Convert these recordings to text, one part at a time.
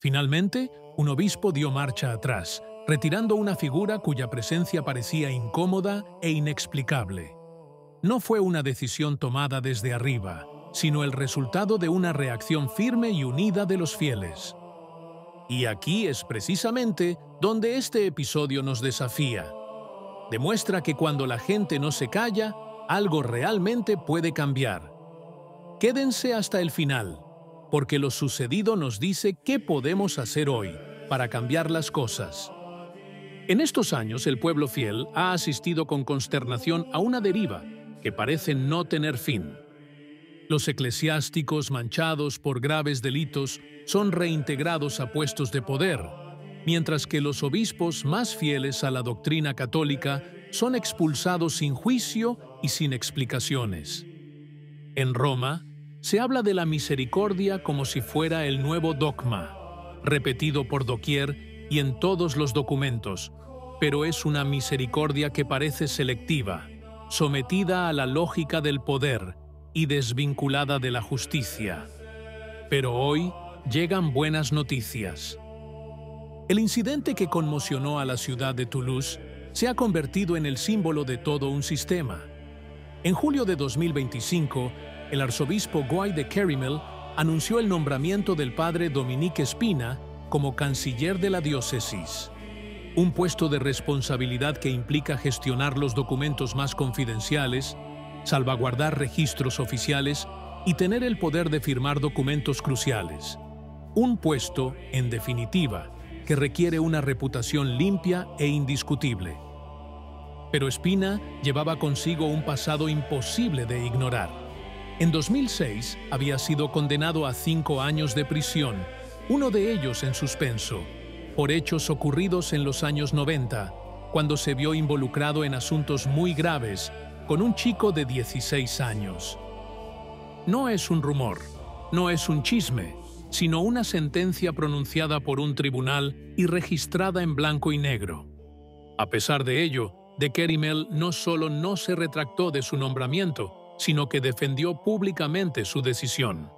Finalmente, un obispo dio marcha atrás, retirando una figura cuya presencia parecía incómoda e inexplicable. No fue una decisión tomada desde arriba, sino el resultado de una reacción firme y unida de los fieles. Y aquí es precisamente donde este episodio nos desafía. Demuestra que cuando la gente no se calla, algo realmente puede cambiar. Quédense hasta el final, porque lo sucedido nos dice qué podemos hacer hoy para cambiar las cosas. En estos años, el pueblo fiel ha asistido con consternación a una deriva que parece no tener fin. Los eclesiásticos manchados por graves delitos son reintegrados a puestos de poder, mientras que los obispos más fieles a la doctrina católica son expulsados sin juicio y sin explicaciones. En Roma, se habla de la misericordia como si fuera el nuevo dogma, repetido por doquier y en todos los documentos, pero es una misericordia que parece selectiva, sometida a la lógica del poder y desvinculada de la justicia. Pero hoy llegan buenas noticias. El incidente que conmocionó a la ciudad de Toulouse se ha convertido en el símbolo de todo un sistema. En julio de 2025, el arzobispo Guy de Kerimel anunció el nombramiento del padre Dominique Espina como canciller de la diócesis, un puesto de responsabilidad que implica gestionar los documentos más confidenciales, salvaguardar registros oficiales y tener el poder de firmar documentos cruciales. Un puesto, en definitiva, que requiere una reputación limpia e indiscutible. Pero Espina llevaba consigo un pasado imposible de ignorar. En 2006 había sido condenado a 5 años de prisión, uno de ellos en suspenso, por hechos ocurridos en los años 90, cuando se vio involucrado en asuntos muy graves con un chico de 16 años. No es un rumor, no es un chisme, sino una sentencia pronunciada por un tribunal y registrada en blanco y negro. A pesar de ello, de Kerimel no solo no se retractó de su nombramiento, sino que defendió públicamente su decisión.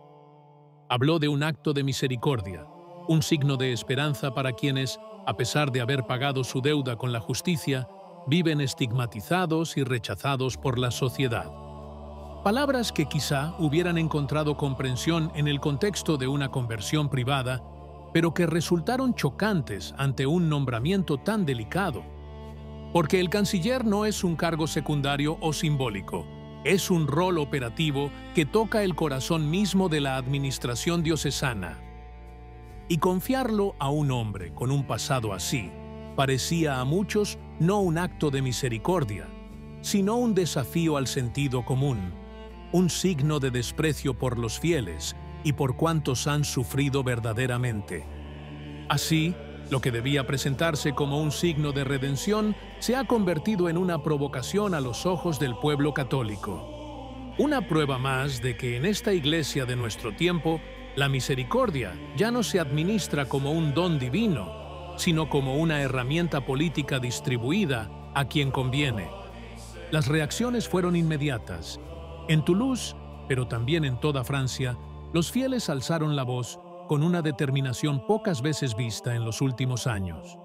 Habló de un acto de misericordia, un signo de esperanza para quienes, a pesar de haber pagado su deuda con la justicia, viven estigmatizados y rechazados por la sociedad. Palabras que quizá hubieran encontrado comprensión en el contexto de una conversión privada, pero que resultaron chocantes ante un nombramiento tan delicado. Porque el canciller no es un cargo secundario o simbólico, es un rol operativo que toca el corazón mismo de la administración diocesana. Y confiarlo a un hombre con un pasado así parecía a muchos no un acto de misericordia, sino un desafío al sentido común, un signo de desprecio por los fieles y por cuantos han sufrido verdaderamente. Así, lo que debía presentarse como un signo de redención se ha convertido en una provocación a los ojos del pueblo católico. Una prueba más de que en esta iglesia de nuestro tiempo, la misericordia ya no se administra como un don divino, sino como una herramienta política distribuida a quien conviene. Las reacciones fueron inmediatas. En Toulouse, pero también en toda Francia, los fieles alzaron la voz con una determinación pocas veces vista en los últimos años.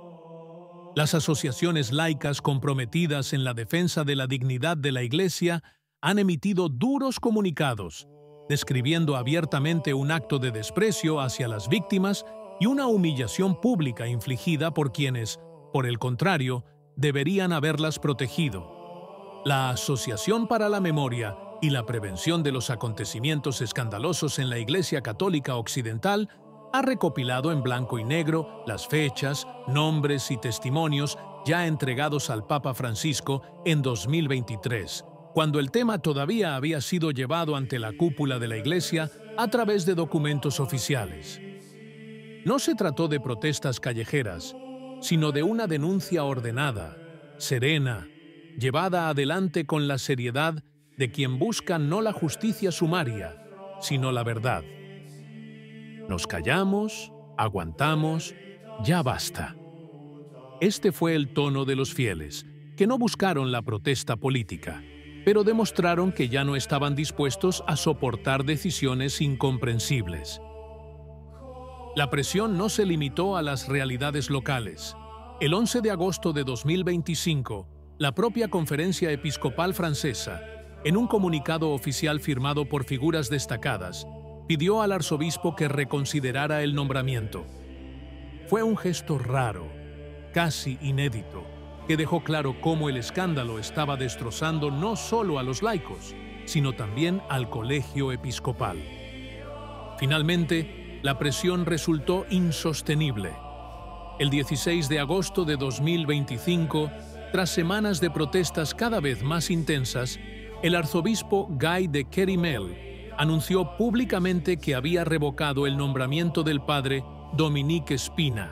Las asociaciones laicas comprometidas en la defensa de la dignidad de la Iglesia han emitido duros comunicados, describiendo abiertamente un acto de desprecio hacia las víctimas y una humillación pública infligida por quienes, por el contrario, deberían haberlas protegido. La Asociación para la Memoria y la Prevención de los Acontecimientos Escandalosos en la Iglesia Católica Occidental ha recopilado en blanco y negro las fechas, nombres y testimonios ya entregados al Papa Francisco en 2023, cuando el tema todavía había sido llevado ante la cúpula de la Iglesia a través de documentos oficiales. No se trató de protestas callejeras, sino de una denuncia ordenada, serena, llevada adelante con la seriedad de quien busca no la justicia sumaria, sino la verdad. Nos callamos, aguantamos, ya basta. Este fue el tono de los fieles, que no buscaron la protesta política, pero demostraron que ya no estaban dispuestos a soportar decisiones incomprensibles. La presión no se limitó a las realidades locales. El 11 de agosto de 2025, la propia Conferencia Episcopal Francesa, en un comunicado oficial firmado por figuras destacadas, pidió al arzobispo que reconsiderara el nombramiento. Fue un gesto raro, casi inédito, que dejó claro cómo el escándalo estaba destrozando no solo a los laicos, sino también al colegio episcopal. Finalmente, la presión resultó insostenible. El 16 de agosto de 2025, tras semanas de protestas cada vez más intensas, el arzobispo Guy de Querimel anunció públicamente que había revocado el nombramiento del padre Dominique Espina,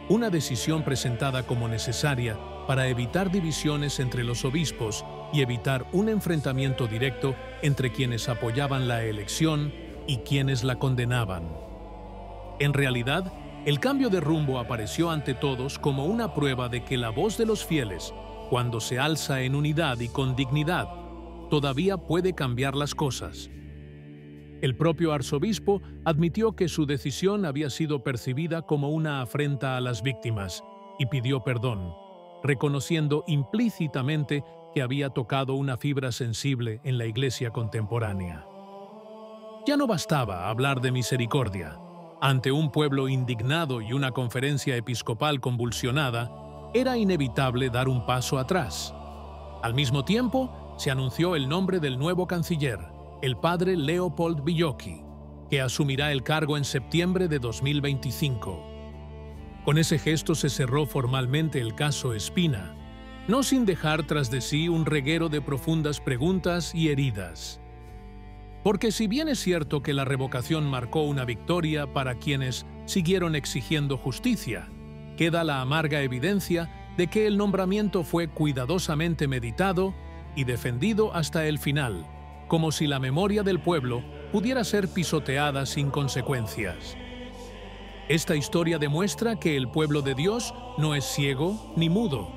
una decisión presentada como necesaria para evitar divisiones entre los obispos y evitar un enfrentamiento directo entre quienes apoyaban la elección y quienes la condenaban. En realidad, el cambio de rumbo apareció ante todos como una prueba de que la voz de los fieles, cuando se alza en unidad y con dignidad, todavía puede cambiar las cosas. El propio arzobispo admitió que su decisión había sido percibida como una afrenta a las víctimas y pidió perdón, reconociendo implícitamente que había tocado una fibra sensible en la Iglesia contemporánea. Ya no bastaba hablar de misericordia. Ante un pueblo indignado y una conferencia episcopal convulsionada, era inevitable dar un paso atrás. Al mismo tiempo, se anunció el nombre del nuevo canciller, el padre Leopold Villocchi, que asumirá el cargo en septiembre de 2025. Con ese gesto se cerró formalmente el caso Espina, no sin dejar tras de sí un reguero de profundas preguntas y heridas. Porque si bien es cierto que la revocación marcó una victoria para quienes siguieron exigiendo justicia, queda la amarga evidencia de que el nombramiento fue cuidadosamente meditado y defendido hasta el final, como si la memoria del pueblo pudiera ser pisoteada sin consecuencias. Esta historia demuestra que el pueblo de Dios no es ciego ni mudo.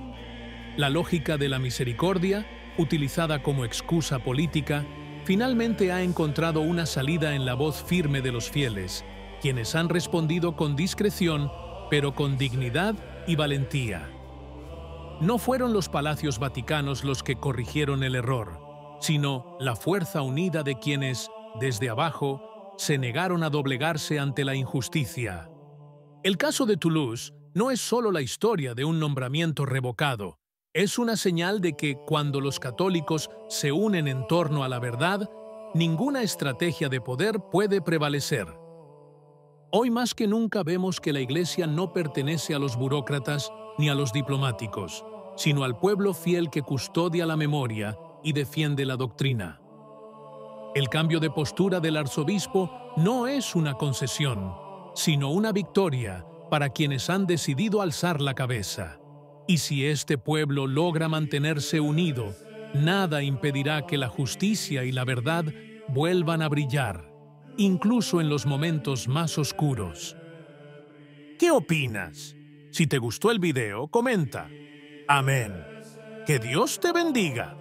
La lógica de la misericordia, utilizada como excusa política, finalmente ha encontrado una salida en la voz firme de los fieles, quienes han respondido con discreción, pero con dignidad y valentía. No fueron los palacios vaticanos los que corrigieron el error, sino la fuerza unida de quienes, desde abajo, se negaron a doblegarse ante la injusticia. El caso de Toulouse no es solo la historia de un nombramiento revocado, es una señal de que cuando los católicos se unen en torno a la verdad, ninguna estrategia de poder puede prevalecer. Hoy más que nunca vemos que la Iglesia no pertenece a los burócratas ni a los diplomáticos, sino al pueblo fiel que custodia la memoria y defiende la doctrina. El cambio de postura del arzobispo no es una concesión, sino una victoria para quienes han decidido alzar la cabeza. Y si este pueblo logra mantenerse unido, nada impedirá que la justicia y la verdad vuelvan a brillar, incluso en los momentos más oscuros. ¿Qué opinas? Si te gustó el video, comenta. Amén. Que Dios te bendiga.